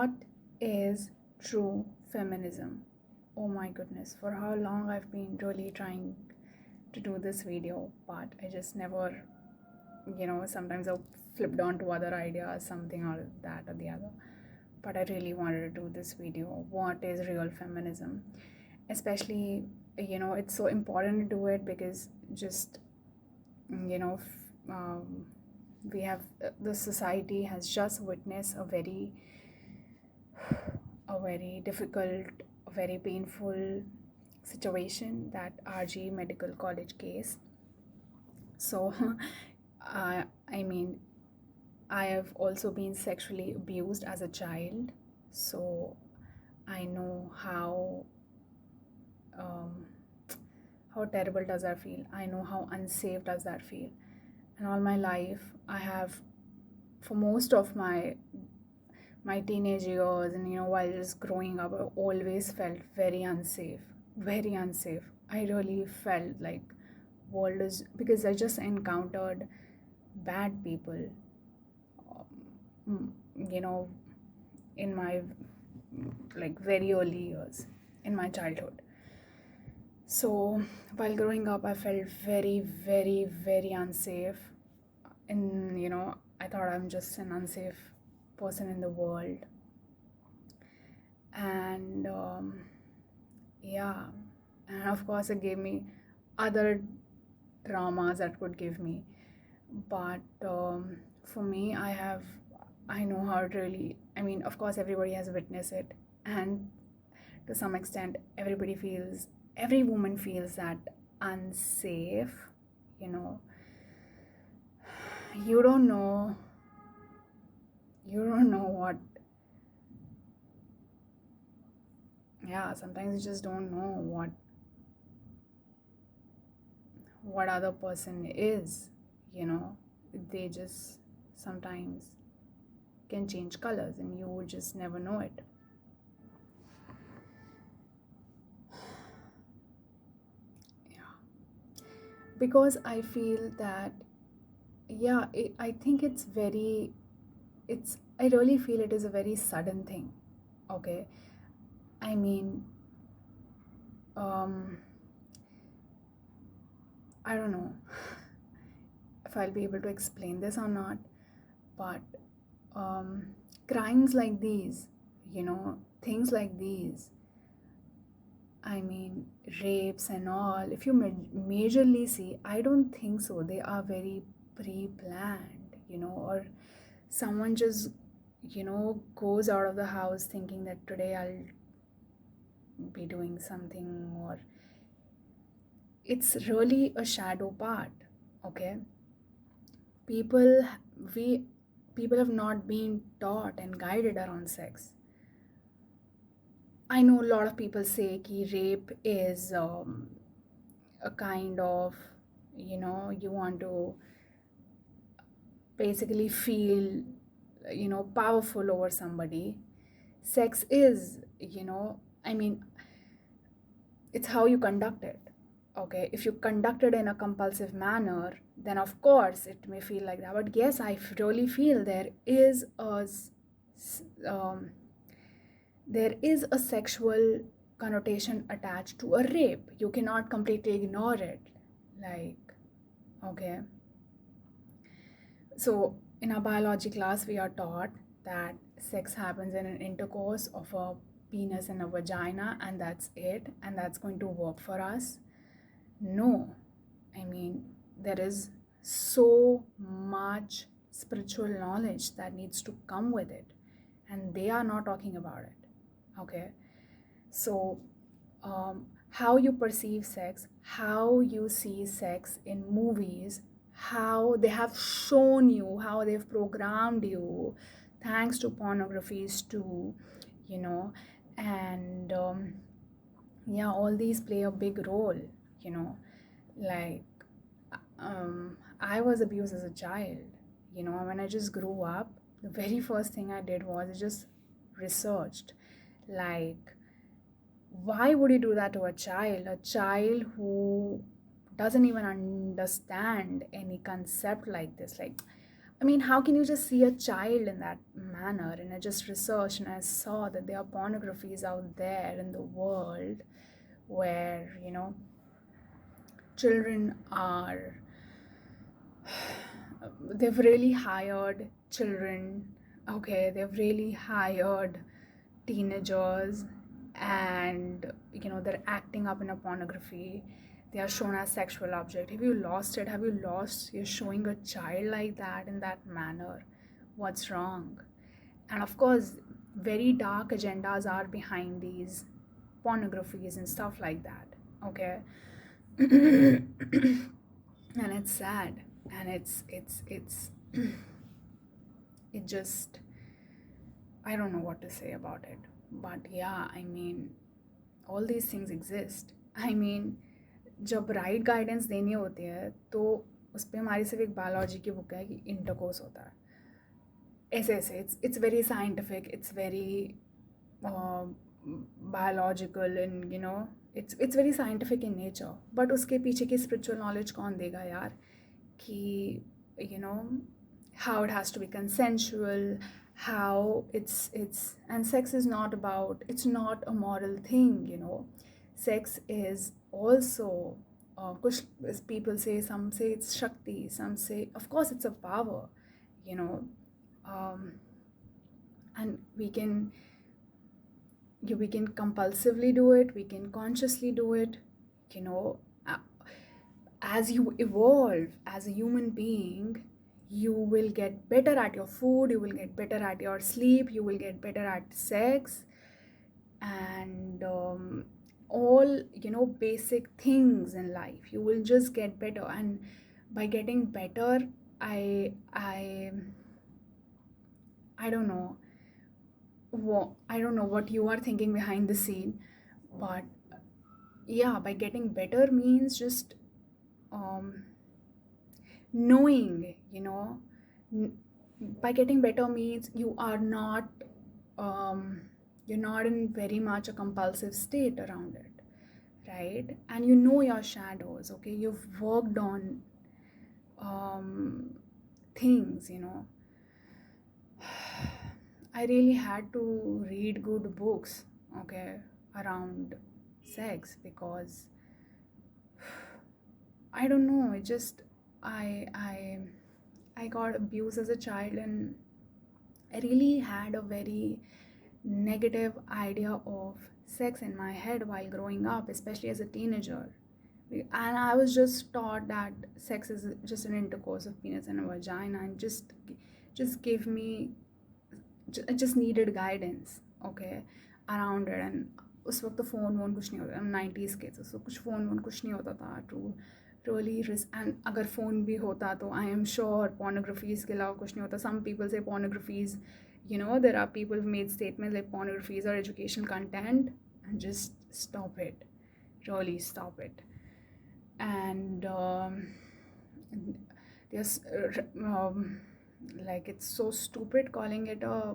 What is true feminism? Oh my goodness, for how long I've been really trying to do this video, but I just never, sometimes I flipped on to other ideas, something or that or the other. But I really wanted to do this video. What is real feminism? Especially, it's so important to do it because just, you know, we have the society has just witnessed a very difficult, a very painful situation, that RG Medical College case. So, I mean, I have also been sexually abused as a child, so I know um, how terrible does that feel. I know how unsafe does that feel. And all my life, I have, for most of my teenage years, and while just growing up, I always felt very unsafe, very unsafe. I really felt like world is, because I just encountered bad people, you know, in my like very early years in my childhood. So while growing up, I felt very, very, very unsafe. And I thought I'm just an unsafe person in the world. And yeah, and of course, it gave me other traumas that could give me. But for me, I know how it really, I mean, of course, everybody has witnessed it. And to some extent, every woman feels that unsafe, you know. You don't know, what, yeah, sometimes you just don't know what other person is, they just sometimes can change colors and you would just never know it. Yeah, because I feel that, yeah, I think I really feel it is a very sudden thing. Okay, I mean, um I don't know if I'll be able to explain this or not, but um, crimes like these, things like these, I mean, rapes and all, if you majorly see, I don't think so. They are very pre planned, or someone just, goes out of the house thinking that today I'll be doing something, or it's really a shadow part, okay? People, we, people have not been taught and guided around sex. I know a lot of people say that rape is a kind of, you want to basically feel, powerful over somebody. Sex is, I mean, it's how you conduct it. Okay, if you conduct it in a compulsive manner, then of course it may feel like that. But yes, I really feel um, there is a sexual connotation attached to a rape. You cannot completely ignore it. Like, okay. So, in our biology class, we are taught that sex happens in an intercourse of a penis and a vagina, and that's it, and that's going to work for us. No, I mean, there is so much spiritual knowledge that needs to come with it, and they are not talking about it. Okay, so how you perceive sex, how you see sex in movies, how they have shown you, how they've programmed you, thanks to pornographies too, you know, and yeah, all these play a big role, you know, like I was abused as a child, when I just grew up, the very first thing I did was I just researched, like, why would you do that to a child? A child who doesn't even understand any concept like this. Like, I mean, how can you just see a child in that manner? And I just researched and I saw that there are pornographies out there in the world where, children are, they've really hired children, okay, they've really hired teenagers, and, they're acting up in a pornography. They are shown as sexual object. Have you lost it? Have you lost? You're showing a child like that in that manner. What's wrong? And of course, very dark agendas are behind these pornographies and stuff like that. Okay. And it's sad, and it's it just, I don't know what to say about it. But yeah, I mean, all these things exist. I mean, जब right guidance देनी होती है तो उस पर हमारी सिर्फ एक बायोलॉजी की बुक है कि इंटरकोर्स होता है, ऐसे ऐसे. It's very scientific, it's very biological, and it's very scientific in nature. But उसके पीछे की स्पिरिचुअल नॉलेज कौन देगा यार, कि you know how it has to be consensual, how it's and sex is not about, it's not a moral thing. Sex is also, kuch people say, some say it's shakti, some say of course it's a power, you know and we can compulsively do it, we can consciously do it. you know uh, as you evolve as a human being, you will get better at your food, you will get better at your sleep, you will get better at sex, and all basic things in life. You will just get better, and by getting better, i i I don't know what you are thinking behind the scene, but yeah, by getting better means just um, knowing, by getting better means you are not, you're not in very much a compulsive state around it, right? And you know your shadows, okay? You've worked on things. I really had to read good books, okay, around sex, because I don't know, it just, I got abused as a child, and I really had a very negative idea of sex in my head while growing up, especially as a teenager. And I was just taught that sex is just an intercourse of penis and a vagina, and just give me, just needed guidance, okay, around it. And उस वक्त तो phone वोन कुछ नहीं होता, 90s के तो कुछ फ़ोन वोन कुछ नहीं होता था टू really risk. And अगर फ़ोन भी होता तो I am sure pornographies के अलावा कुछ नहीं होता. Some people say pornographies, there are people who made statements like pornographies are educational content, and just stop it, really stop it. And there's like, it's so stupid calling it a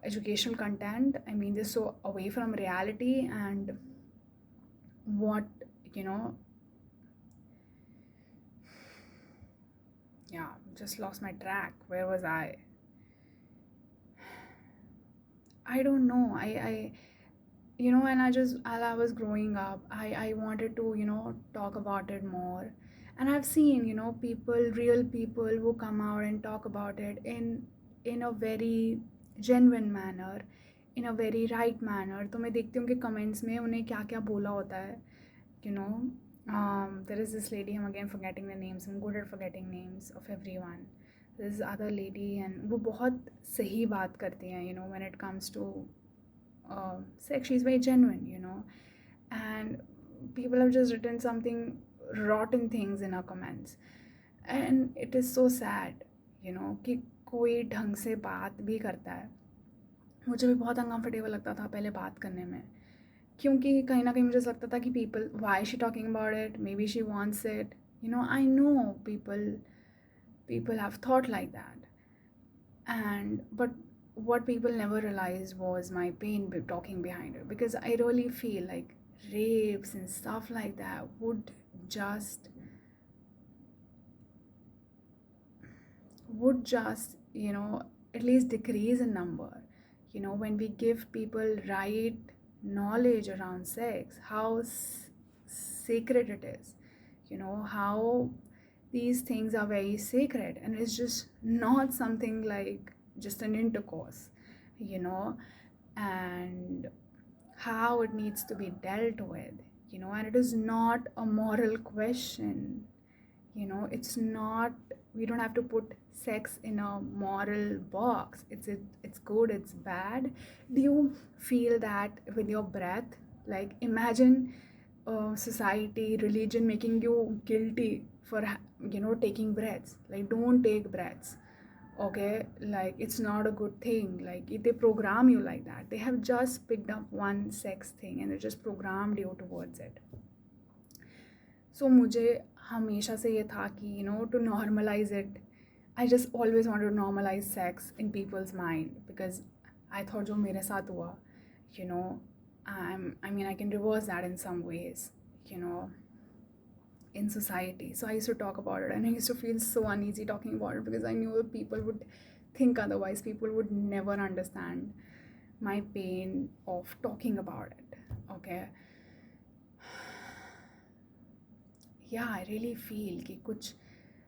educational content. I mean, they're so away from reality, and what, yeah, just lost my track. Where was I don't know. I and as I was growing up, I wanted to talk about it more. And I've seen real people who come out and talk about it in a very genuine manner, in a very right manner. तो मैं देखती हूँ कि comments में उन्हें क्या क्या बोला होता है. There is this lady, I'm again forgetting the names, I'm good at forgetting names of everyone. This other lady, and वो बहुत सही बात करती हैं, when it comes to sex. She's very genuine, and people have just written something rotten things in her comments, and it is so sad, कि कोई ढंग से बात भी करता है. मुझे भी बहुत अनकम्फर्टेबल लगता था पहले बात करने में, क्योंकि कहीं ना कहीं मुझे लगता था कि people, why is she talking about it, maybe she wants it. I know people have thought like that, but what people never realized was my pain talking behind it. Because I really feel like rapes and stuff like that would just would just, at least decrease in number. When we give people right knowledge around sex, how sacred it is, how these things are very sacred, and it's just not something like just an intercourse, you know, and how it needs to be dealt with, and it is not a moral question. It's not, we don't have to put sex in a moral box. It's good, it's bad. Do you feel that with your breath? Like, imagine society, religion making you guilty for taking breaths. Like, don't take breaths, okay? Like, it's not a good thing. Like, if they program you like that, they have just picked up one sex thing and they just programmed you towards it. So मुझे हमेशा से ये था कि to normalize it, I just always wanted to normalize sex in people's mind, because I thought जो मेरे साथ हुआ, you know I mean, I can reverse that in some ways, in society. So I used to talk about it, and I used to feel so uneasy talking about it, because I knew that people would think otherwise. People would never understand my pain of talking about it, okay? Yeah, I really feel कि कुछ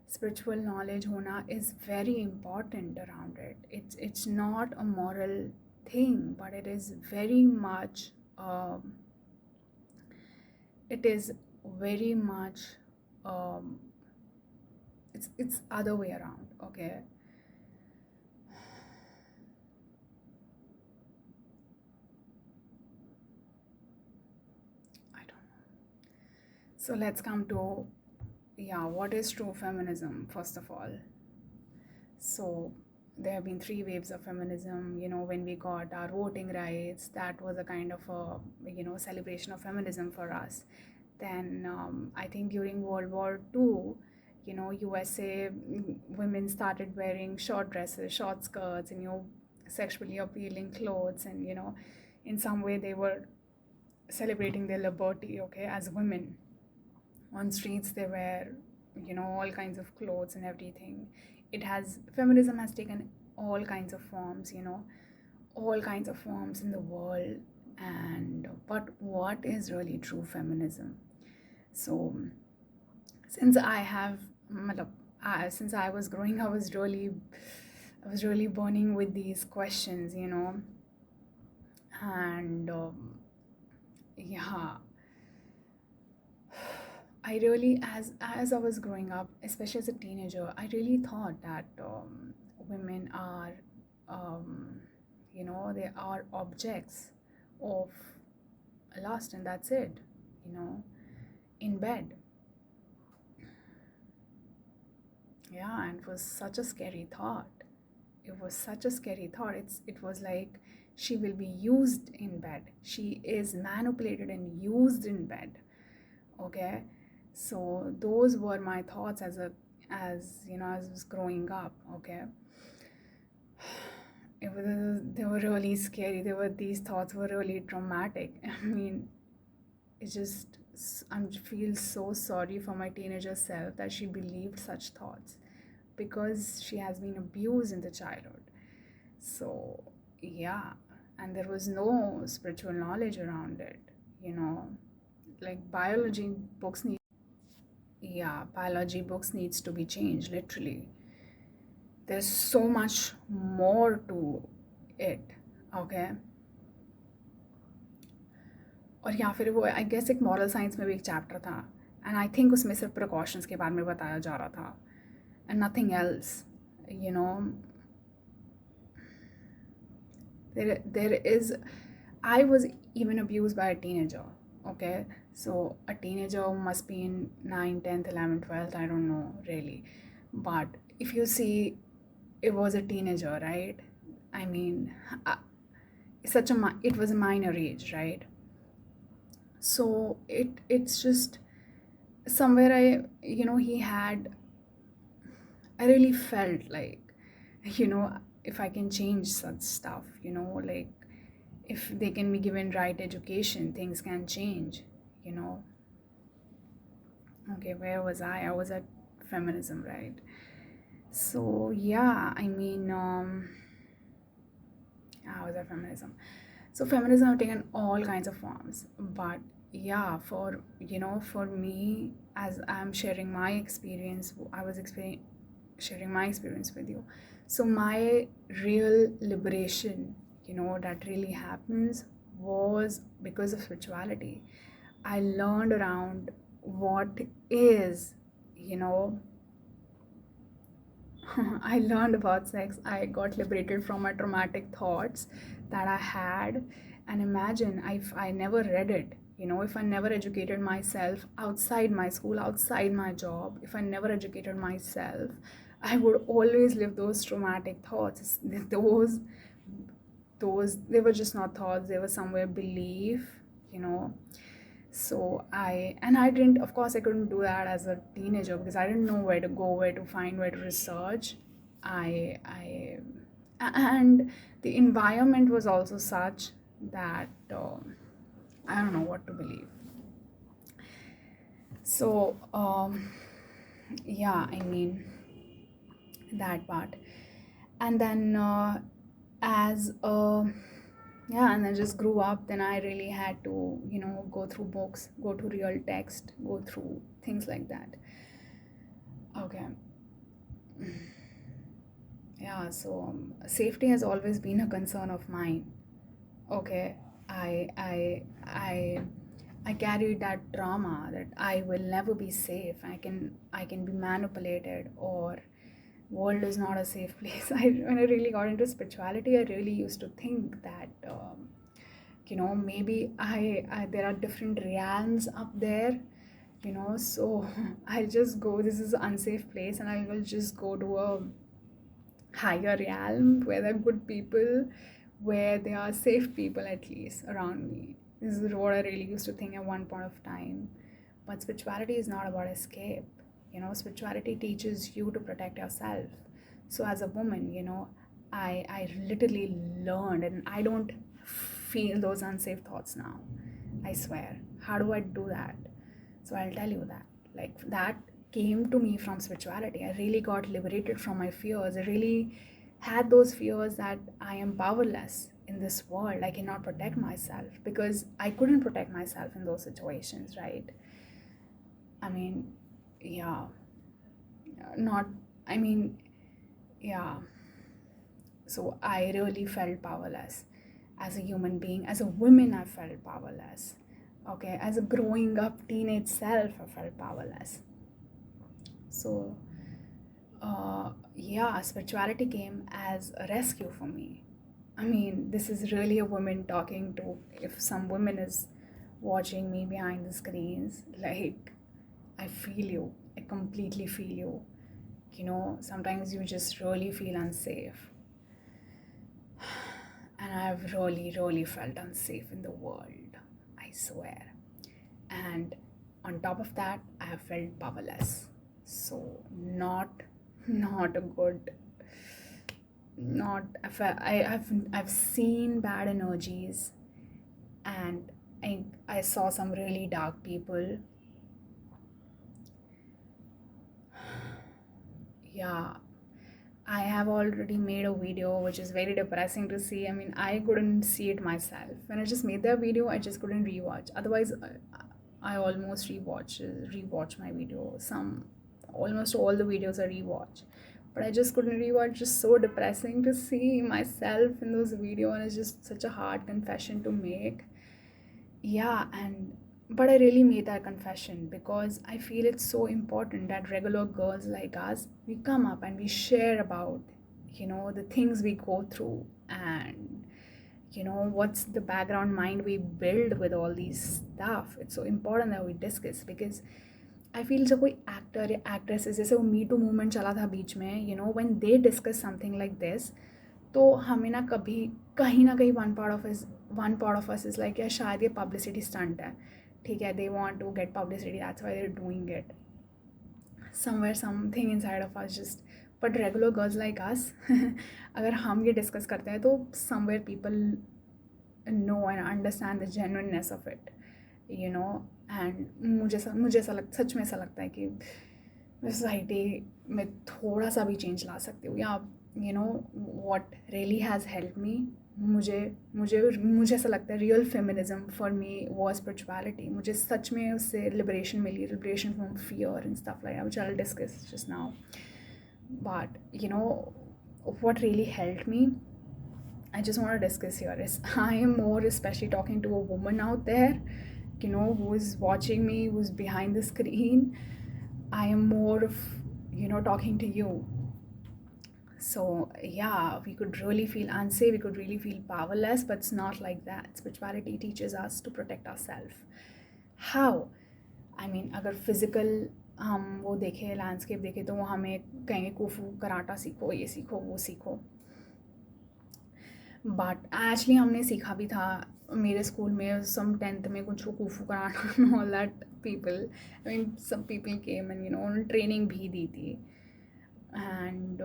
spiritual knowledge होना is very important around it. It's not a moral thing, but it is very much it is very much um, it's other way around, okay? I don't know. So let's come to, what is true feminism, first of all. So there have been 3 waves of feminism. When we got our voting rights, that was a kind of a celebration of feminism for us. Then I think during World War II, USA, women started wearing short dresses, short skirts, and sexually appealing clothes, and in some way they were celebrating their liberty, okay, as women. On streets they wear all kinds of clothes and everything. Feminism has taken all kinds of forms, all kinds of forms in the world. And but what is really true feminism? So since since I was growing, I was really burning with these questions, and yeah, I really, as I was growing up, especially as a teenager, I really thought that women are, um, they are objects of lust, and that's it, in bed. Yeah, and it was such a scary thought. It was such a scary thought. It was like she will be used in bed. She is manipulated and used in bed. Okay, so those were my thoughts as I was growing up. Okay, they were really scary. These thoughts were really traumatic. I mean, it just, I feel so sorry for my teenager self that she believed such thoughts, because she has been abused in the childhood. So yeah, and there was no spiritual knowledge around it. Like biology books needs to be changed, literally. There's so much more to it, okay? और या फिर वो I guess एक moral science में भी एक chapter था, and I think उसमें सिर्फ प्रिकॉशंस के बारे में बताया जा रहा था, and nothing else. You know there is, I was even abused by a teenager, okay? So a teenager must be in 9th, 10th, 11th, 12th, I don't know really. But if you see, it was a teenager, right? I mean, it was a minor age, right? So it's just somewhere I really felt like, if I can change such stuff, like if they can be given right education, things can change, Okay, where was I? I was at feminism, right? So yeah, I mean, how is that feminism? So feminism have taken all kinds of forms, but yeah, for for me, as I'm sharing my experience, sharing my experience with you. So my real liberation, that really happens was because of spirituality. I learned around what is, you know, I learned about sex. I got liberated from my traumatic thoughts that I had. And imagine if I never read it, if I never educated myself outside my school, outside my job, if I never educated myself, I would always live those traumatic thoughts. Those they were just not thoughts, they were somewhere belief, you know so I didn't, of course I couldn't do that as a teenager because I didn't know where to go, where to find, where to research. I and the environment was also such that I don't know what to believe. So yeah, I mean, that part. And then as yeah, and then just grew up, then I really had to go through books, go to real text, go through things like that. Okay. Yeah, so safety has always been a concern of mine. Okay. I i i i carried that trauma that I will never be safe. I can be manipulated, or world is not a safe place. When I really got into spirituality, I really used to think that maybe I there are different realms up there, so I'll just go, this is an unsafe place, and I will just go to a higher realm where there are good people, where there are safe people at least around me. This is what I really used to think at one point of time. But spirituality is not about escape. Spirituality teaches you to protect yourself. So as a woman, I literally learned, and I don't feel those unsafe thoughts now. I swear. How do I do that? So I'll tell you that. Like, that came to me from spirituality. I really got liberated from my fears. I really had those fears that I am powerless in this world. I cannot protect myself because I couldn't protect myself in those situations, right? I mean, yeah, not, I mean, yeah. So I really felt powerless as a human being. As a woman, I felt powerless. Okay, as a growing up teenage self, I felt powerless. So yeah, spirituality came as a rescue for me. I mean, this is really a woman talking to, if some woman is watching me behind the screens, like, I feel you. I completely feel you. Sometimes you just really feel unsafe. And I've really, really felt unsafe in the world. I swear. And on top of that, I have felt powerless. So not a good, not I've seen bad energies, and I saw some really dark people. Yeah, I have already made a video which is very depressing to see. I mean, I couldn't see it myself. When I just made that video, I just couldn't rewatch. Otherwise, I almost rewatch my video. Almost all the videos I rewatch. But I just couldn't rewatch. Just so depressing to see myself in those videos, and it's just such a hard confession to make. Yeah, and but I really made that confession because I feel it's so important that regular girls like us, we come up and we share about, the things we go through, and what's the background mind we build with all these stuff. It's so important that we discuss, because I feel जब कोई actor या actress है, जैसे वो मी to movement चला था बीच में, when they discuss something like this, तो हमें ना कभी कहीं ना कहीं one part of us is like, या शायद ये पब्लिसिटी स्टंट है, ठीक है, they want to get publicity, that's why they are doing it, somewhere something inside of us just, but regular girls like us, अगर हम ये डिस्कस करते हैं तो somewhere people know and understand the genuineness of it, and मुझे ऐसा सच में ऐसा लगता है कि सोसाइटी मैं थोड़ा सा भी चेंज ला सकती हूँ, या you know what really has help me, मुझे मुझे मुझे ऐसा लगता है रियल फेमिनिज्म फॉर मी वो स्पिरिचुअलिटी। मुझे सच में उससे लिबरेशन मिली, liberation from fear and stuff like that which I will discuss just now. But you know what really helped me, I just want to discuss here is I am more especially talking to a woman out there, who is watching me, who's behind the screen. I am more of, talking to you. So yeah, we could really feel unsafe, we could really feel powerless, but it's not like that. Spirituality teaches us to protect ourselves. How? I mean, अगर physical हम वो देखें, landscape देखें, तो वो हमें कहेंगे कुफू karate सीखो, ये सीखो, वो सीखो। बट एक्चुअली हमने सीखा भी था मेरे स्कूल में, सम 10th में कुछ kung fu karate all that people, I mean some people came and उन्होंने ट्रेनिंग भी दी थी। And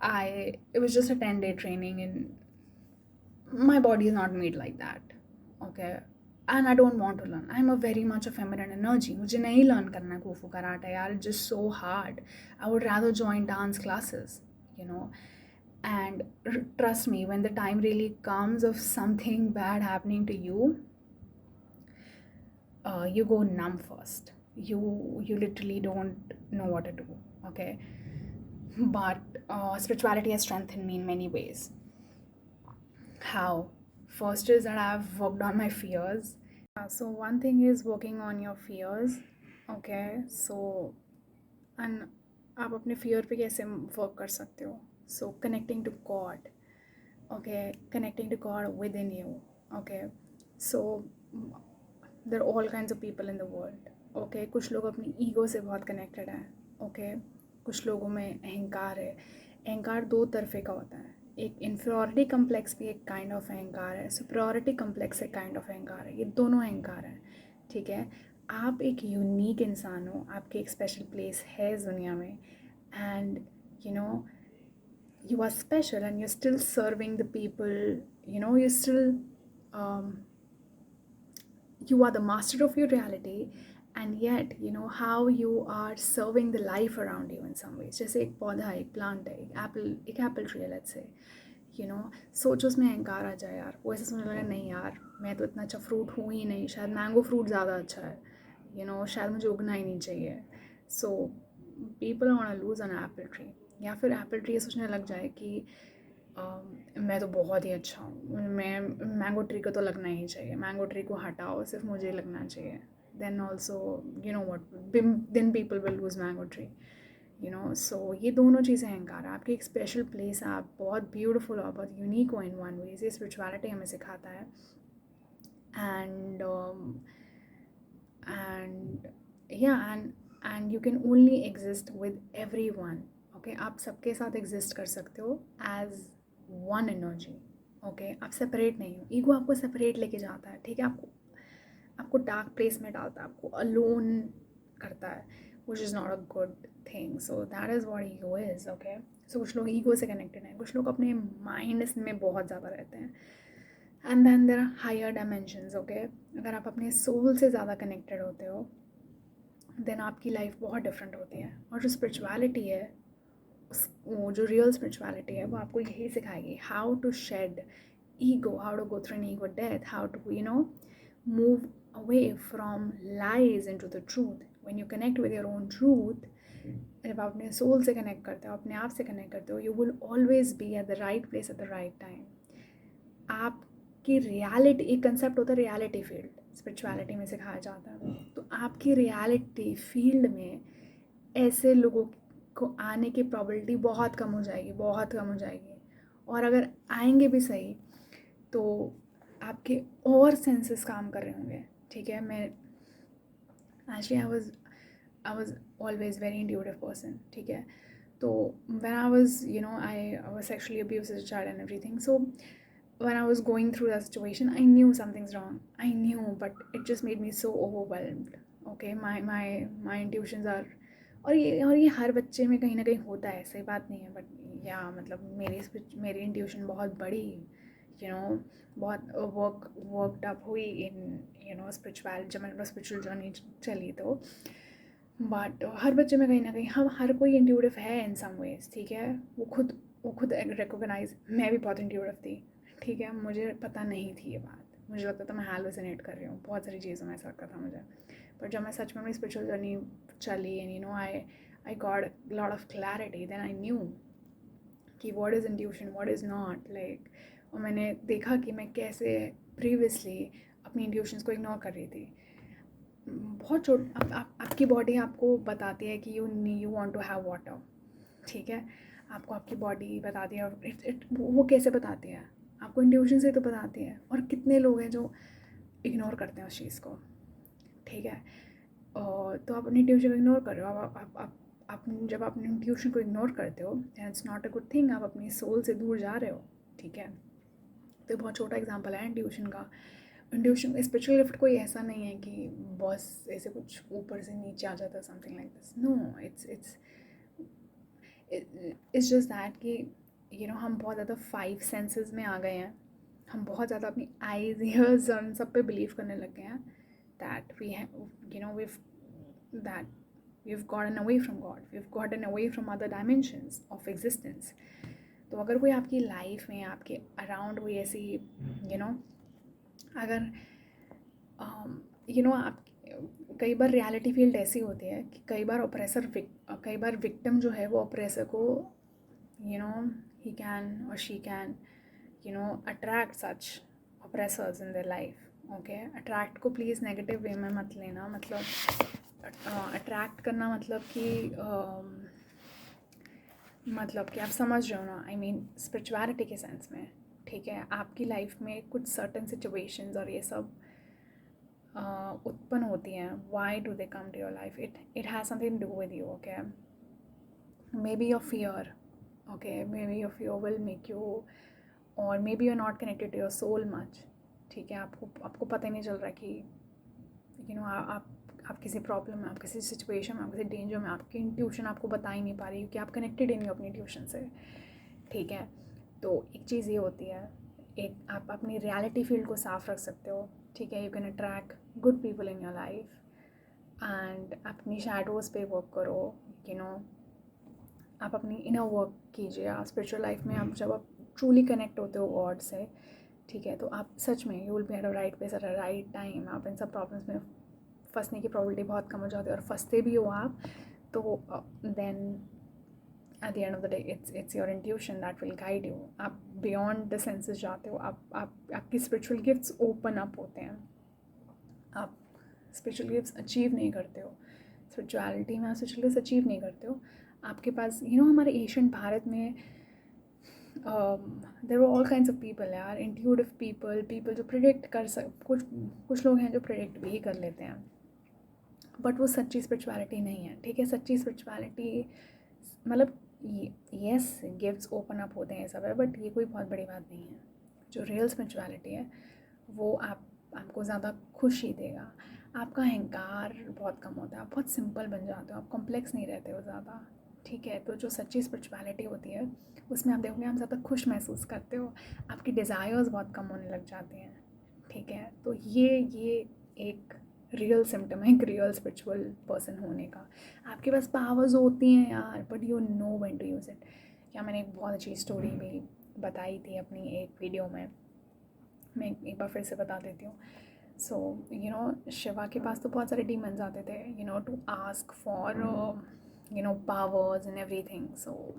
it was just a 10-day training, and my body is not made like that, okay? And I don't want to learn. I'm a very much a feminine energy. मुझे नहीं learn करना है कुफू karate यार, it's just so hard. I would rather join dance classes, and trust me, when the time really comes of something bad happening to you, you go numb first. You literally don't know what to do, okay? But spirituality has strengthened me in many ways. How? First is that I've worked on my fears. So one thing is working on your fears, okay? So, and आप अपने fear पे कैसे work कर सकते हो? So connecting to God, okay? Connecting to God within you, okay? So there are all kinds of people in the world, okay? कुछ लोग अपनी ego से बहुत connected हैं, okay? कुछ लोगों में अहंकार है। अहंकार दो तरफे का होता है, एक इन्फीरियरिटी कम्प्लेक्स भी एक काइंड ऑफ अहंकार है, सुपीरियरिटी कम्प्लेक्स एक काइंड ऑफ अहंकार है। ये दोनों अहंकार हैं, ठीक है? आप एक यूनिक इंसान हो, आपकी एक स्पेशल प्लेस है इस दुनिया में, and you are special, and you're still serving the people, you're still you are the master of your reality, and yet how you are serving the life around you in some ways. जैसे एक पौधा है, एक plant है, एक Apple tree है, let's say, सोचो उसमें अहंकार आ जाए यार, वो ऐसे सोचने लगा नहीं यार मैं तो इतना अच्छा फ्रूट हूँ ही नहीं, शायद मैंगो फ्रूट ज़्यादा अच्छा है, शायद मुझे उगना ही नहीं चाहिए। So people want to lose an apple tree, या फिर एप्पल ट्री सोचने लग जाए कि मैं तो बहुत ही अच्छा हूँ, मैं मैंगो ट्री को तो लगना ही चाहिए, मैंगो ट्री को हटाओ, सिर्फ मुझे लगना चाहिए, then also what then people will lose mango tree, so ये दोनों चीज़ें अहंकार है। आपकी एक स्पेशल प्लेस है, आप बहुत ब्यूटीफुल हो, बहुत यूनिक हो इन वन वेज, ये स्पिरिचुअलिटी हमें सिखाता है। And and you can only exist with every one, okay? आप सबके साथ एग्जिस्ट कर सकते हो एज वन एनर्जी, ओके? आप सेपरेट नहीं हो। ईगो आपको सेपरेट लेके जाता है, ठीक है? आपको डार्क प्लेस में डालता है, आपको अलोन करता है, which is not a good thing. So that is what ego is, okay? So कुछ लोग ईगो से कनेक्टेड हैं, कुछ लोग अपने माइंड में बहुत ज़्यादा रहते हैं, and then there are higher dimensions, okay? अगर आप अपने सोल से ज़्यादा कनेक्टेड होते हो, देन आपकी लाइफ बहुत डिफरेंट होती है। और जो स्पिरिचुअलिटी है, वो जो रियल स्पिरिचुअलिटी है, वो आपको यही सिखाएगी, how to shed ego, how to go through an ego death, how to move away from lies into the truth. When you connect with your own truth, जब आप अपने सोल से कनेक्ट करते हो, अपने आप से कनेक्ट करते हो, you will always be at the right place at the right time. आपकी रियलिटी, एक कंसेप्ट होता है रियलिटी फील्ड, स्पिरिचुअलिटी में सिखाया जाता है, तो आपकी रियलिटी फील्ड में ऐसे लोगों को आने की प्रोबेबिलिटी बहुत कम हो जाएगी, बहुत कम हो जाएगी। और अगर आएंगे भी सही तो आपके और सेंसेस काम कर रहे होंगे, ठीक है? मैं actually I was always very intuitive person, ठीक है? तो when I was I was sexually abused as a child and everything, so when I was going through that situation, I knew something's wrong. I knew, but it just made me so overwhelmed. Okay, my intuitions are, और ये हर बच्चे में कहीं ना कहीं होता है, सही बात नहीं है, बट या मतलब मेरी इंट्यूशन बहुत बड़ी, बहुत वर्कड अप हुई इन स्पिरिचुअल, जब मैंने स्पिरिचुअल जर्नी चली, तो बट हर बच्चे में कहीं ना कहीं हम हर कोई इंट्यूटिव है इन सम वेज, ठीक है। वो खुद रिकॉग्नाइज, मैं भी बहुत इंट्यूटिव थी, ठीक है। मुझे पता नहीं थी ये बात, मुझे लगता था मैं हैलुसिनेट कर रही हूँ, बहुत सारी चीज़ों में ऐसा लगता था मुझे। पर जब मैं सच में अपनी स्पिरिचुअल जर्नी चली and you know I got lot of clarity, then I knew कि what is intuition, what is not, like. और मैंने देखा कि मैं कैसे प्रीवियसली अपनी इंट्यूशंस को इग्नोर कर रही थी। बहुत छोट आपकी बॉडी आपको बताती है कि you want to have water, ठीक है। आपको आपकी बॉडी बताती है, और वो कैसे बताती है, आपको इंट्यूशन से तो बताती है। और कितने लोग हैं जो इग्नोर करते हैं उस चीज़ को, ठीक है। और तो आप अपनी इंट्यूशन को इग्नोर कर रहे हो। आप जब आप अपनी इंट्यूशन को इग्नोर करते हो, it's not a good thing, आप अपनी सोल से दूर जा रहे हो, ठीक है। तो बहुत छोटा एग्जांपल है इंट्यूशन का। इंट्यूशन स्पिरिचुअल गिफ्ट कोई ऐसा नहीं है कि बस ऐसे कुछ ऊपर से नीचे आ जाता है, something like this. No, it's just that कि हम बहुत ज़्यादा 5 सेंसेस में आ गए हैं। हम बहुत ज़्यादा अपनी आईज, ईयर्स और उन सब पे बिलीव करने लग गए हैं that we that we've gotten away from God, we've gotten away from other dimensions of existence. तो अगर कोई आपकी लाइफ में, आपके अराउंड कोई ऐसी अगर आप कई बार रियलिटी फील्ड ऐसी होती है कि कई बार विक्टिम जो है वो ऑपरेसर को ही कैन और she can attract such oppressors in their life. Okay, attract को प्लीज़ नेगेटिव वे में मत लेना, मतलब अट्रैक्ट करना मतलब कि आप समझ रहे हो ना, आई मीन स्पिरिचुअलिटी के सेंस में, ठीक है। आपकी लाइफ में कुछ सर्टन सिचुएशंस और ये सब उत्पन्न होती हैं। Why do they come to your life? It has something to do with you, okay. Maybe your fear, okay, maybe your fear will make you, और maybe you are not connected to your soul much, ठीक है। आपको पता ही नहीं चल रहा कि आप किसी प्रॉब्लम में, आप किसी सिचुएशन में, आप किसी डेंजर में, आपकी इंट्यूशन आपको बता ही नहीं पा रही क्योंकि आप कनेक्टेड ही नहीं हो अपनी इंट्यूशन से, ठीक है। तो एक चीज़ ये होती है, एक आप अपनी रियलिटी फील्ड को साफ रख सकते हो, ठीक है। You can attract good people in your life and अपनी शैडोज़ पे वर्क करो, आप अपनी इनर वर्क कीजिए। आप स्पिरिचुअल लाइफ में जब आप ट्रूली कनेक्ट होते हो गॉड से, ठीक है, तो आप सच में you will be at a right place at a right time. आप इन सब प्रॉब्लम्स में फंसने की प्रॉबिलिटी बहुत कम हो जाती है, और फंसते भी हो आप तो then at the end of the day it's your intuition that will guide you. आप बियॉन्ड द सेंसेस जाते हो, आपकी स्पिरिचुअल गिफ्ट्स ओपन अप होते हैं, आप स्पिरिचुअल गिफ्ट्स अचीव नहीं करते हो, स्पिरिचुअलिटी में आप स्पिरिचुअल गिफ्ट्स अचीव नहीं करते हो। आपके पास हमारे एशियन भारत में there were all kinds of people यार, इंट्यूटिव पीपल जो प्रिडिक्ट कर कुछ लोग हैं जो प्रिडिक्ट भी कर लेते हैं, बट वो सच्ची स्पिरिचुअलिटी नहीं है, ठीक है। सच्ची स्पिरिचुअलिटी मतलब येस, गिफ्ट्स ओपन अप होते हैं सब है, बट ये कोई बहुत बड़ी बात नहीं है। जो रियल स्पिरिचुअलिटी है वो आपको ज़्यादा खुशी देगा, आपका अहंकार बहुत कम होता है, आप बहुत सिंपल बन जाते हो, आप कॉम्प्लेक्स नहीं रहते हो ज़्यादा, ठीक है। तो जो सच्ची स्पिरिचुअलिटी होती है उसमें आप देखोगे आप ज़्यादा खुश महसूस करते हो, आपकी डिज़ायर्स बहुत कम होने लग जाते हैं, ठीक है। तो ये एक रियल सिम्टम है एक रियल स्पिरिचुअल पर्सन होने का। आपके पास पावर्स होती हैं यार, but you know when to use it. या मैंने एक बहुत अच्छी स्टोरी भी बताई थी अपनी एक वीडियो में, मैं एक बार फिर से बता देती हूँ। सो शिवा के पास तो बहुत सारे डीमंस आते थे to ask for powers and everything. So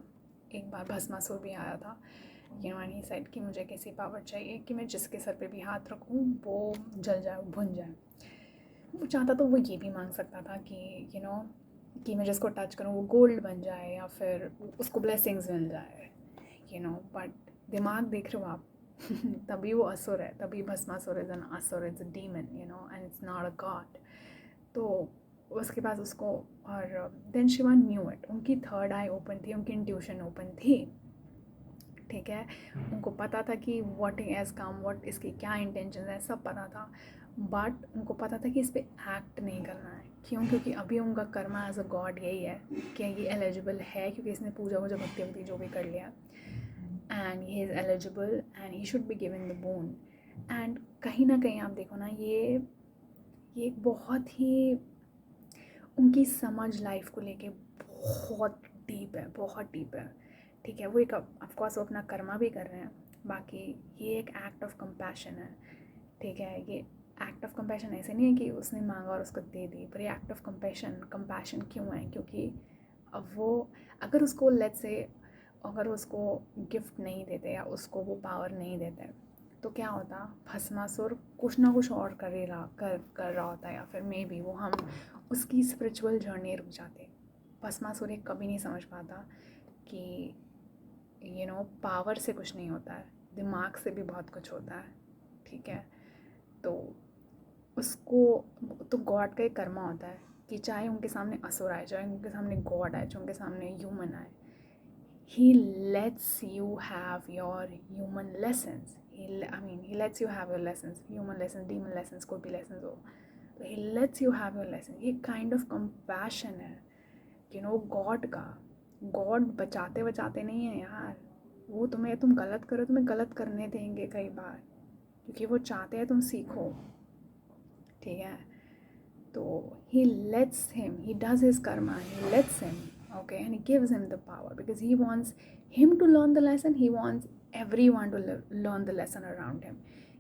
एक बार भस्मासुर भी आया था एंड ही सेड कि मुझे कैसी पावर चाहिए कि मैं जिसके सर पे भी हाथ रखूँ वो जल जाए, भुन जाए। वो चाहता तो वो ये भी मांग सकता था कि कि मैं जिसको टच करूँ वो गोल्ड बन जाए या फिर उसको ब्लेसिंग्स मिल जाए, बट दिमाग देख रहे हो आप तभी वो असुर है, तभी भस्मासुर इज एन असुर, it's a demon and it's not a God. तो उसके पास उसको, और देन शिवा न्यू इट, उनकी थर्ड आई ओपन थी, उनकी इंट्यूशन ओपन थी, ठीक है। उनको पता था कि व्हाट हैज़ कम, व्हाट इसकी क्या इंटेंशन है, सब पता था, बट उनको पता था कि इस पर एक्ट नहीं करना है। क्यों? क्योंकि अभी उनका कर्मा एज अ गॉड यही है कि ये एलिजिबल है क्योंकि इसने पूजा वूजा भक्ति वक्ति जो भी कर लिया, and he is eligible and he should be given the bone. And कहीं ना कहीं आप देखो ना, ये एक बहुत ही उनकी समझ लाइफ को लेके बहुत डीप है, बहुत डीप है, ठीक है। वो एक ऑफकोर्स वो अपना कर्मा भी कर रहे हैं, बाकी ये एक एक्ट ऑफ कंपैशन है, ठीक है। ये एक्ट ऑफ कंपैशन ऐसे नहीं है कि उसने मांगा और उसको दे दी, पर ये एक्ट ऑफ कंपैशन क्यों है, क्योंकि अब वो अगर उसको लेट्स से अगर उसको गिफ्ट नहीं देते या उसको वो पावर नहीं देते तो क्या होता, भस्मासुर कुछ ना कुछ और कर रहा होता, या फिर मे बी वो हम उसकी स्पिरिचुअल जर्नी रुक जाते। भस्मासुर एक कभी नहीं समझ पाता कि पावर से कुछ नहीं होता है, दिमाग से भी बहुत कुछ होता है, ठीक है। तो उसको तो गॉड का एक कर्मा होता है कि चाहे उनके सामने असुर आए, चाहे उनके सामने गॉड आए, चाहे उनके सामने ह्यूमन आए, he lets you have your human lessons. He lets you have your lessons, human lessons, demon lessons, कोई भी lessons हो, तो he lets you have your lessons. ये kind of compassion है, गॉड का। गॉड बचाते बचाते नहीं है यार, वो तुम गलत करो, तुम्हें गलत करने देंगे कई बार, क्योंकि वो चाहते हैं तुम सीखो, ठीक है। तो he lets him, he does his karma, he lets him, okay, and he gives him the power because he wants him to learn the lesson, he wants everyone to learn the lesson around him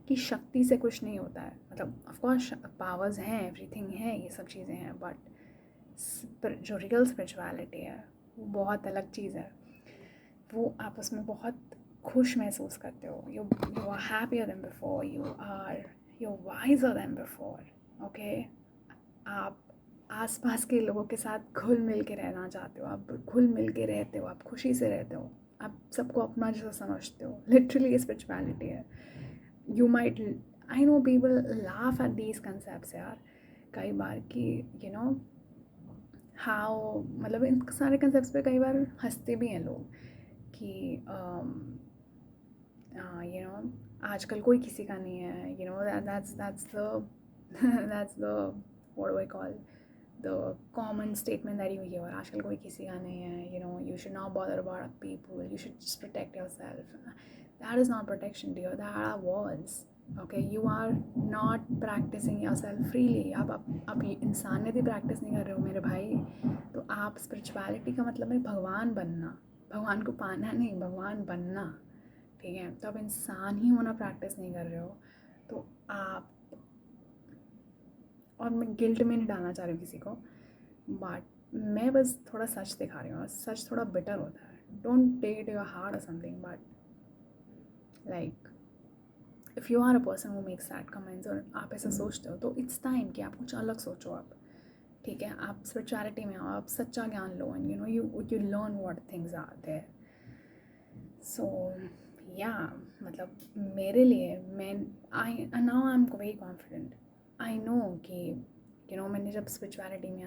कि शक्ति से कुछ नहीं होता है, मतलब of course powers हैं, everything है, ये सब चीज़ें हैं, बट जो रियल स्पिरिचुअलिटी है वो बहुत अलग चीज़ है। वो आप उसमें बहुत खुश महसूस करते हो, you are happier than before, you wiser than before, okay. आप आसपास के लोगों के साथ घुल मिल के रहना चाहते हो, आप घुल मिल के रहते हो, आप खुशी से रहते हो, आप सबको अपना जैसा समझते हो, लिटरली ये स्पिरिचुअलिटी है। You might, I know people laugh at these concepts यार कई बार कि हाउ, मतलब इन सारे कंसेप्ट्स पे कई बार हंसते भी हैं लोग कि आजकल कोई किसी का नहीं है, that's the that's the what do I call the common statement that you hear, आजकल कोई किसी का नहीं है, you should not bother about people, you should just protect yourself. That is not protection dear, that are walls, okay. You are not practicing yourself freely, आप इंसानियत ही practice नहीं कर रहे हो मेरे भाई। तो आप स्पिरिचुअलिटी का मतलब है भगवान बनना, भगवान को पाना नहीं, भगवान बनना, ठीक है। तो आप इंसान ही होना प्रैक्टिस नहीं कर रहे हो, तो आप, और मैं गिल्ट में नहीं डालना चाह रही हूँ किसी को, बट मैं बस थोड़ा सच दिखा रही हूँ, सच थोड़ा बिटर होता है, don't take it your heart और something, but like if you are a person who makes sad comments और आप ऐसा सोचते हो, तो इट्स टाइम कि आप कुछ अलग सोचो आप, ठीक है। आप स्पिरिचुअलिटी में आओ, आप सच्चा ज्ञान लो, and you learn what things are there. So या मतलब मेरे लिए मैं now I am very confident, I know कि मैंने जब स्पिरिचुअलिटी में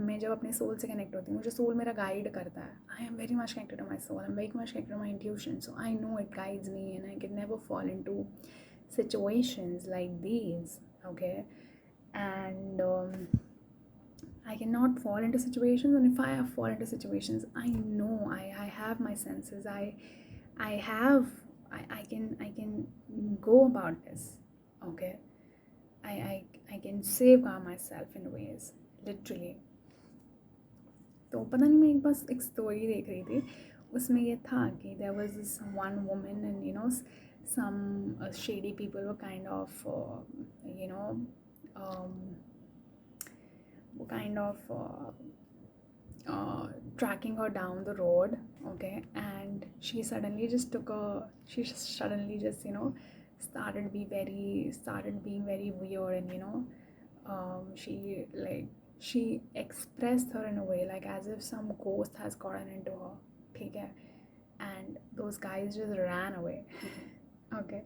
मैं जब अपने सोल से कनेक्ट होती हूँ, मुझे सोल मेरा गाइड करता है, I am very much connected to my soul, I am very much connected to my intuition, so I know it guides me and I can never fall into situations like these, okay, and I cannot fall into situations, and if I fall into situations, I know I have my senses, I have I can go about this, okay. I can safeguard myself in ways, literally. तो पता नहीं, मैं एक बस एक story देख रही थी, उसमें ये था कि there was this one woman and some shady people were kind of tracking her down the road, okay, and she suddenly just started being very weird, and she expressed her in a way like as if some ghost has gotten into her, ठीक है, and those guys just ran away. Okay,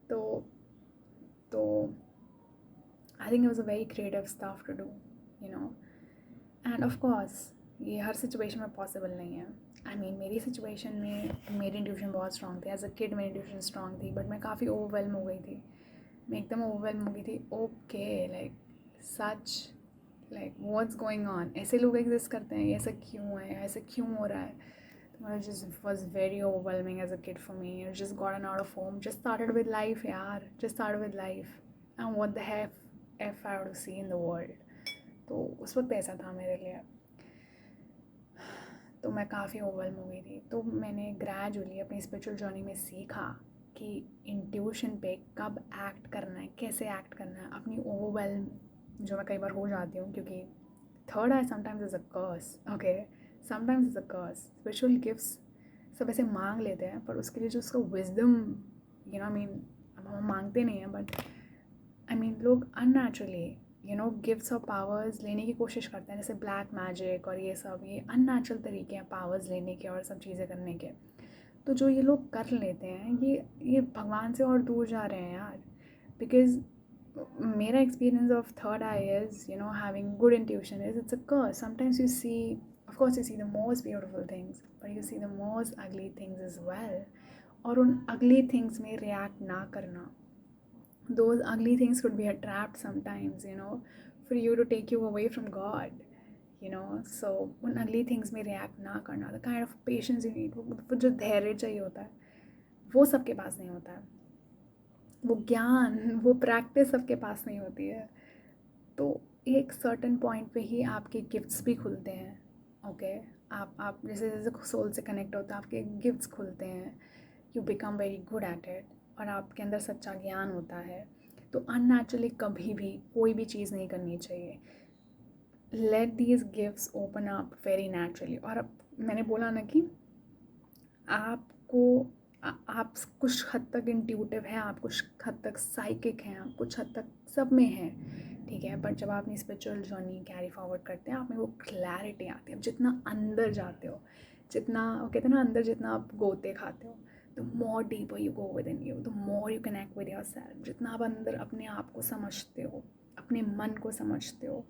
so I think it was a very creative stuff to do. End of course ये हर situation में possible नहीं है। I mean मेरी situation में मेरी intuition बहुत स्ट्रॉन्ग थी, एज अ किड मेरी इंट्यूशन स्ट्रॉन्ग थी, बट मैं काफ़ी ओवरवेलम हो गई थी, मैं एकदम ओवरवेलम हो गई थी, okay, like such, like what's going on, ऐसे लोग एग्जिस्ट करते हैं, ऐसा क्यों है, ऐसे क्यों हो रहा है। तो it just was very overwhelming as a kid for me. I just gotten out of home, just started with life, yaar, just started with life, and what the heck if I have to see in the world. तो उस वक्त ऐसा था मेरे लिए, तो मैं काफ़ी ओवरवेल्म हो गई थी। तो मैंने ग्रेजुअली अपनी स्पिरिचुअल जर्नी में सीखा कि इंट्यूशन पे कब एक्ट करना है, कैसे एक्ट करना है। अपनी ओवरवेल्म जो मैं कई बार हो जाती हूँ, क्योंकि third eye sometimes is a curse, okay, sometimes is a curse. Spiritual gifts सब ऐसे मांग लेते हैं, पर उसके लिए जो उसका wisdom, you know, I mean, अब हम मांगते नहीं हैं, बट आई मीन लोग अननेचुरली, यू नो, गिफ्ट्स और पावर्स लेने की कोशिश करते हैं, जैसे ब्लैक मैजिक और ये सब, ये अननेचुरल तरीके हैं पावर्स लेने के और सब चीज़ें करने के। तो जो ये लोग कर लेते हैं, ये भगवान से और दूर जा रहे हैं यार। बिकॉज मेरा experience of third eye is, you know, having good intuition is it's a curse. Sometimes you see, of course you see the most beautiful things, but you see the most ugly things as well. और उन ugly things में react ना करना, those ugly things could be a trap sometimes, you know, for you to take you away from God, you know. So उन ugly things में react ना करना, the kind of patience you need, वो जो धैर्य चाहिए होता है, वो सबके पास नहीं होता है। वो ज्ञान, वो प्रैक्टिस सबके पास नहीं होती है। तो एक सर्टन पॉइंट पे ही आपके गिफ्ट्स भी खुलते हैं, ओके। आप जैसे जैसे सोल से कनेक्ट होता है, आपके गिफ्ट्स खुलते हैं, you become very good at it, और आपके अंदर सच्चा ज्ञान होता है। तो अननेचुरली कभी भी कोई भी चीज़ नहीं करनी चाहिए। Let these gifts open up very naturally. और अब मैंने बोला ना कि आपको आप कुछ हद तक इंट्यूटिव हैं, आप कुछ हद तक साइकिक हैं, आप कुछ हद तक सब में हैं, ठीक है। बट जब आप अपनी स्पिरिचुअल जर्नी कैरी फॉरवर्ड करते हैं, आप में वो क्लैरिटी आती है। अब जितना अंदर जाते हो, जितना वो कहते हैं ना, अंदर जितना आप गोते खाते हो, the more deeper you go with in you, the more you connect with your self. जितना आप अंदर अपने आप को समझते हो, अपने मन को समझते हो,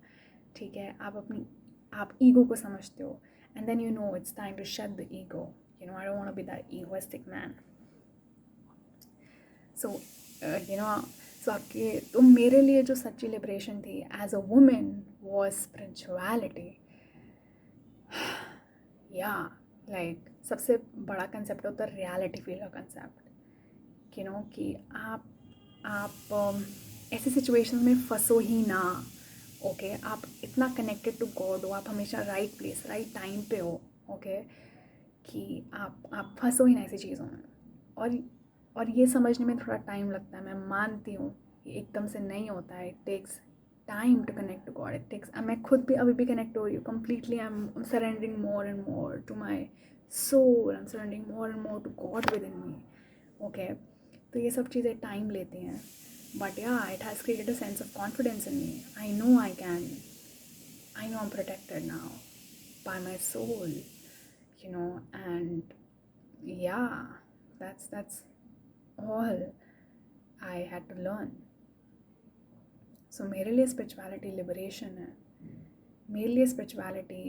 ठीक है, आप ईगो को समझते हो, and then you know it's time to shut the ego. You know, I don't want to be that egoistic man. So, you know, so आपके, तो मेरे लिए जो सच्ची लिबरेशन थी as a women was spirituality. या लाइक सबसे बड़ा कंसेप्ट होता है रियलिटी फील का कंसेप्ट, यू नो, कि आप ऐसी सिचुएशन में फंसो ही ना, ओके। आप इतना कनेक्टेड टू गॉड हो, आप हमेशा राइट प्लेस राइट टाइम पे हो, ओके, कि आप फंसो ही ना ऐसी चीज़ों में। और ये समझने में थोड़ा टाइम लगता है, मैं मानती हूँ, ये एकदम से नहीं होता है। It takes time to connect to God, it takes, मैं खुद भी अभी भी कनेक्ट हो रही हूँ completely. I am surrendering more and more to my soul, I am surrendering more and more to God within me, okay. तो ये सब चीज़ें टाइम लेती हैं, बट या it has created a sense of confidence in me. I know I can, I know I'm protected now by my soul, you know, and yeah, that's all I had to learn. So मेरे लिए spirituality liberation है। मेरे लिए spirituality,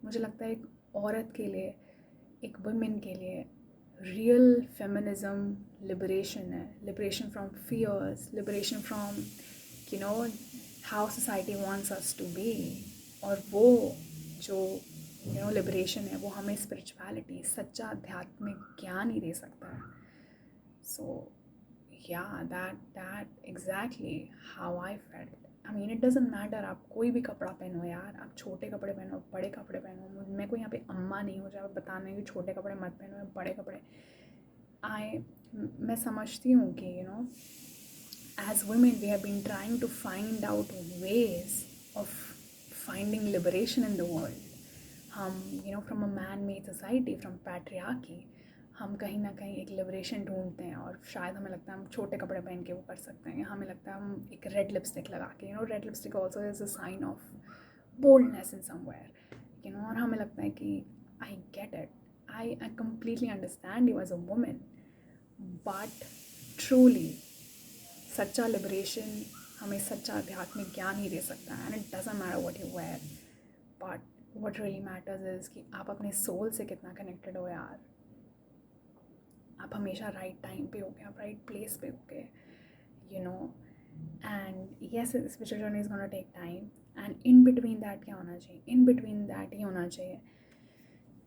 मुझे लगता है, एक औरत के लिए, एक वुमेन के लिए रियल फेमिनिज्म लिबरेशन है। Liberation from fears, liberation from, you know, how society wants us to be. और वो जो, यू नो, लिबरेशन है, वो हमें स्पिरिचुअलिटी, सच्चा आध्यात्मिक ज्ञान ही दे सकता है। सो या that exactly how I felt. I mean, it doesn't matter आप कोई भी कपड़ा पहनो यार, आप छोटे कपड़े पहनो, बड़े कपड़े पहनो। मैं कोई यहाँ पे अम्मा नहीं हो जाए बताने कि छोटे कपड़े मत पहनो या बड़े कपड़े। मैं समझती हूँ कि, you know, as women we have been trying to find out ways of finding liberation in the world. हम, you know, from a man-made society, from patriarchy, हम कहीं ना कहीं एक लिबरेशन ढूंढते हैं, और शायद हमें लगता है हम छोटे कपड़े पहन के वो कर सकते हैं, या हमें लगता है हम एक रेड लिपस्टिक लगा के, you know, red lipstick also is a sign of boldness in somewhere, you know. और हमें लगता है कि I get it, I completely understand you as a women, but truly सच्चा लिबरेशन हमें सच्चा आध्यात्मिक ज्ञान ही दे सकता है। And it doesn't matter what you wear, but what really matters is कि आप अपने सोल से कितना कनेक्टेड हो यार। आप हमेशा राइट टाइम पे होगे, आप राइट प्लेस पे होगे, you know. And yes, spiritual journey is gonna take time, and in between that क्या होना चाहिए, इन बिटवीन दैट ये होना चाहिए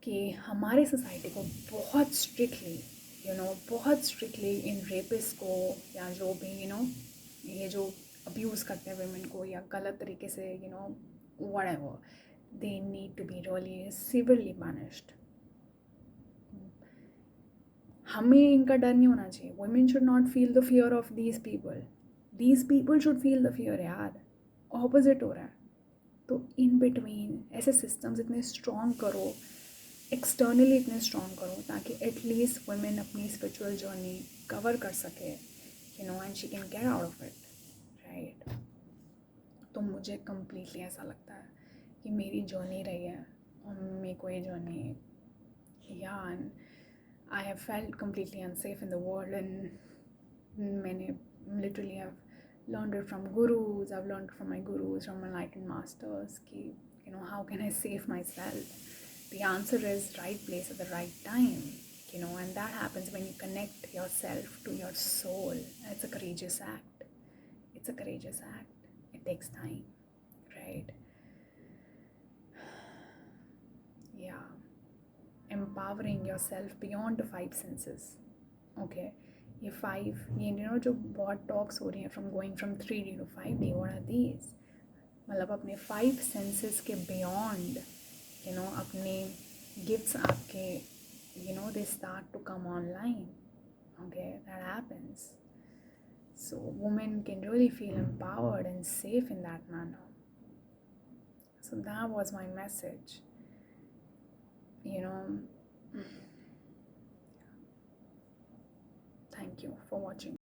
कि हमारे सोसाइटी को बहुत स्ट्रिक्टली, यू नो, बहुत स्ट्रिक्टली इन रेपिस्ट को, या जो भी, यू नो, ये जो अब्यूज़ करते हैं वुमेन को, या गलत तरीके से, you know, whatever, they need to be really severely punished. हमें इनका डर नहीं होना चाहिए. Women should not feel the fear of these people. These people should feel the fear यार. Opposite हो रहा है. तो in between ऐसे systems इतने strong करो, externally इतने strong करो ताकि at least women अपनी spiritual journey cover कर सके, and she can get out of it, right? तो मुझे completely ऐसा लगता है कि मेरी journey रही है और मेरे को ये journey, and I have felt completely unsafe in the world, and many literally have learned it from gurus. I've learned it from my gurus, from enlightened masters. Ki, how can I save myself? The answer is right place at the right time. And that happens when you connect yourself to your soul. It's a courageous act. It's a courageous act. It takes time, right? Yeah. Empowering yourself beyond the 5 senses. Okay, ये 5, जो बहुत talks हो रही हैं from going from 3D to 5D, what are these? मतलब अपने 5 senses के beyond, अपने gifts आपके, they start to come online. Okay, that happens. So women can really feel empowered and safe in that manner. So that was my message. Thank you for watching.